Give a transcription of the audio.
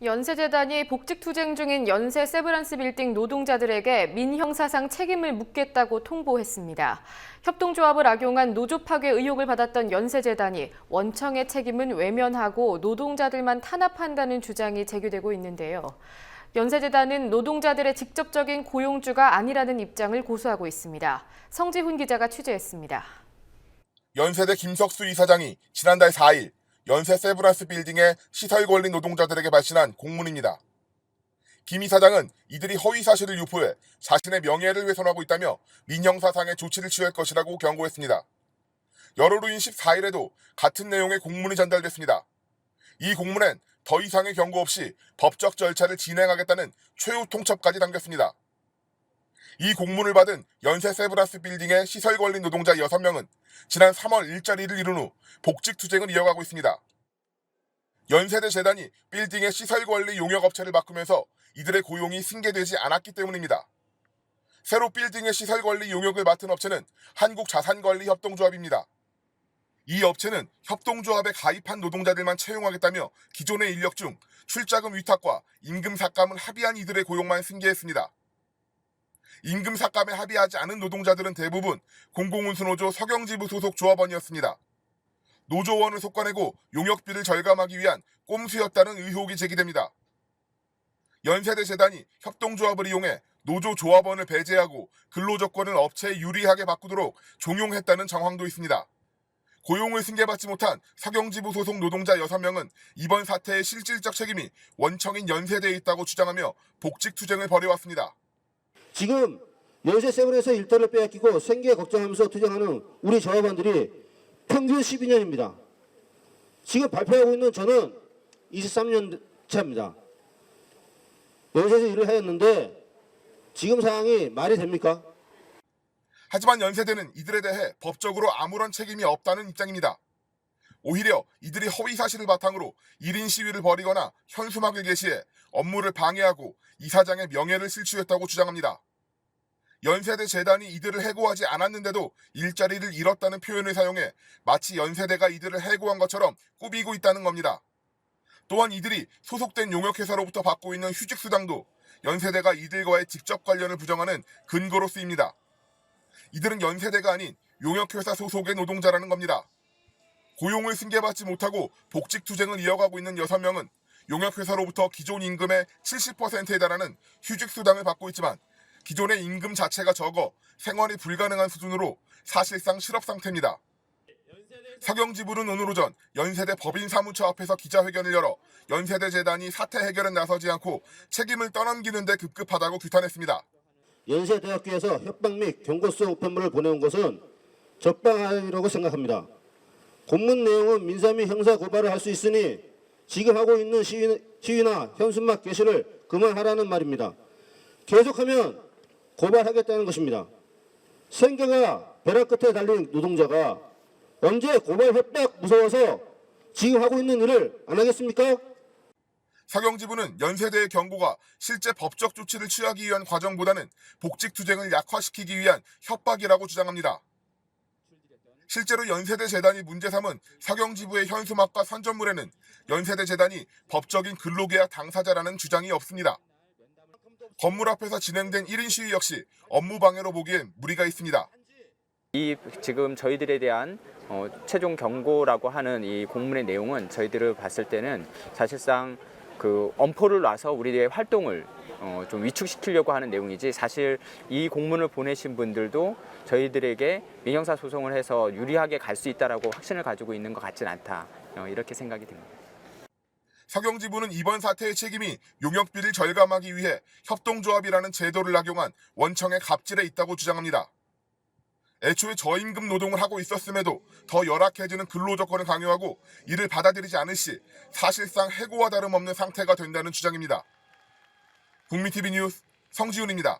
연세재단이 복직투쟁 중인 연세 세브란스 빌딩 노동자들에게 민형사상 책임을 묻겠다고 통보했습니다. 협동조합을 악용한 노조 파괴 의혹을 받았던 연세재단이 원청의 책임은 외면하고 노동자들만 탄압한다는 주장이 제기되고 있는데요. 연세재단은 노동자들의 직접적인 고용주가 아니라는 입장을 고수하고 있습니다. 성지훈 기자가 취재했습니다. 연세대 김석수 이사장이 지난달 4일 연세 세브란스 빌딩의 시설관리 노동자들에게 발신한 공문입니다. 김 이사장은 이들이 허위 사실을 유포해 자신의 명예를 훼손하고 있다며 민형사상의 조치를 취할 것이라고 경고했습니다. 여러로인 14일에도 같은 내용의 공문이 전달됐습니다. 이 공문엔 더 이상의 경고 없이 법적 절차를 진행하겠다는 최후 통첩까지 담겼습니다. 이 공문을 받은 연세 세브란스 빌딩의 시설관리 노동자 6명은 지난 3월 일자리를 이룬 후 복직투쟁을 이어가고 있습니다. 연세대 재단이 빌딩의 시설관리 용역업체를 바꾸면서 이들의 고용이 승계되지 않았기 때문입니다. 새로 빌딩의 시설관리 용역을 맡은 업체는 한국자산관리협동조합입니다. 이 업체는 협동조합에 가입한 노동자들만 채용하겠다며 기존의 인력 중 출자금 위탁과 임금 삭감을 합의한 이들의 고용만 승계했습니다. 임금 삭감에 합의하지 않은 노동자들은 대부분 공공운수노조 서경지부 소속 조합원이었습니다. 노조원을 속아내고 용역비를 절감하기 위한 꼼수였다는 의혹이 제기됩니다. 연세대 재단이 협동조합을 이용해 노조 조합원을 배제하고 근로조건을 업체에 유리하게 바꾸도록 종용했다는 정황도 있습니다. 고용을 승계받지 못한 서경지부 소속 노동자 6명은 이번 사태의 실질적 책임이 원청인 연세대에 있다고 주장하며 복직투쟁을 벌여왔습니다. 지금 연세 세븐에서 일터를 빼앗기고 생계 걱정하면서 투쟁하는 우리 조합원들이 평균 12년입니다. 지금 발표하고 있는 저는 23년 차입니다. 연세에서 일을 하였는데 지금 상황이 말이 됩니까? 하지만 연세대는 이들에 대해 법적으로 아무런 책임이 없다는 입장입니다. 오히려 이들이 허위 사실을 바탕으로 1인 시위를 벌이거나 현수막을 게시해 업무를 방해하고 이사장의 명예를 실추했다고 주장합니다. 연세대 재단이 이들을 해고하지 않았는데도 일자리를 잃었다는 표현을 사용해 마치 연세대가 이들을 해고한 것처럼 꾸미고 있다는 겁니다. 또한 이들이 소속된 용역회사로부터 받고 있는 휴직수당도 연세대가 이들과의 직접 관련을 부정하는 근거로 쓰입니다. 이들은 연세대가 아닌 용역회사 소속의 노동자라는 겁니다. 고용을 승계받지 못하고 복직투쟁을 이어가고 있는 6명은 용역회사로부터 기존 임금의 70%에 달하는 휴직수당을 받고 있지만 기존의 임금 자체가 적어 생활이 불가능한 수준으로 사실상 실업 상태입니다. 서경지부는 오늘 오전 연세대 법인사무처 앞에서 기자회견을 열어 연세대 재단이 사태 해결에 나서지 않고 책임을 떠넘기는 데 급급하다고 규탄했습니다. 연세대학교에서 협박 및 경고성 우편물을 보내온 것은 적방하리라고 생각합니다. 공문 내용은 민사 및 형사 고발을 할 수 있으니 지금 하고 있는 시위나 현수막 게시를 그만하라는 말입니다. 계속하면 고발하겠다는 것입니다. 생계가 벼락 끝에 달린 노동자가 언제 고발 협박 무서워서 지금 하고 있는 일을 안 하겠습니까? 서경지부는 연세대의 경고가 실제 법적 조치를 취하기 위한 과정보다는 복직투쟁을 약화시키기 위한 협박이라고 주장합니다. 실제로 연세대 재단이 문제 삼은 서경지부의 현수막과 선전물에는 연세대 재단이 법적인 근로계약 당사자라는 주장이 없습니다. 건물 앞에서 진행된 1인 시위 역시 업무 방해로 보기엔 무리가 있습니다. 지금 저희들에 대한 최종 경고라고 하는 이 공문의 내용은 저희들을 봤을 때는 사실상 그 엄포를 놔서 우리의 활동을 좀 위축시키려고 하는 내용이지, 사실 이 공문을 보내신 분들도 저희들에게 민형사 소송을 해서 유리하게 갈 수 있다라고 확신을 가지고 있는 것 같진 않다, 이렇게 생각이 듭니다. 서경지부는 이번 사태의 책임이 용역비를 절감하기 위해 협동조합이라는 제도를 악용한 원청의 갑질에 있다고 주장합니다. 애초에 저임금 노동을 하고 있었음에도 더 열악해지는 근로조건을 강요하고 이를 받아들이지 않을 시 사실상 해고와 다름없는 상태가 된다는 주장입니다. 국민TV 뉴스 성지훈입니다.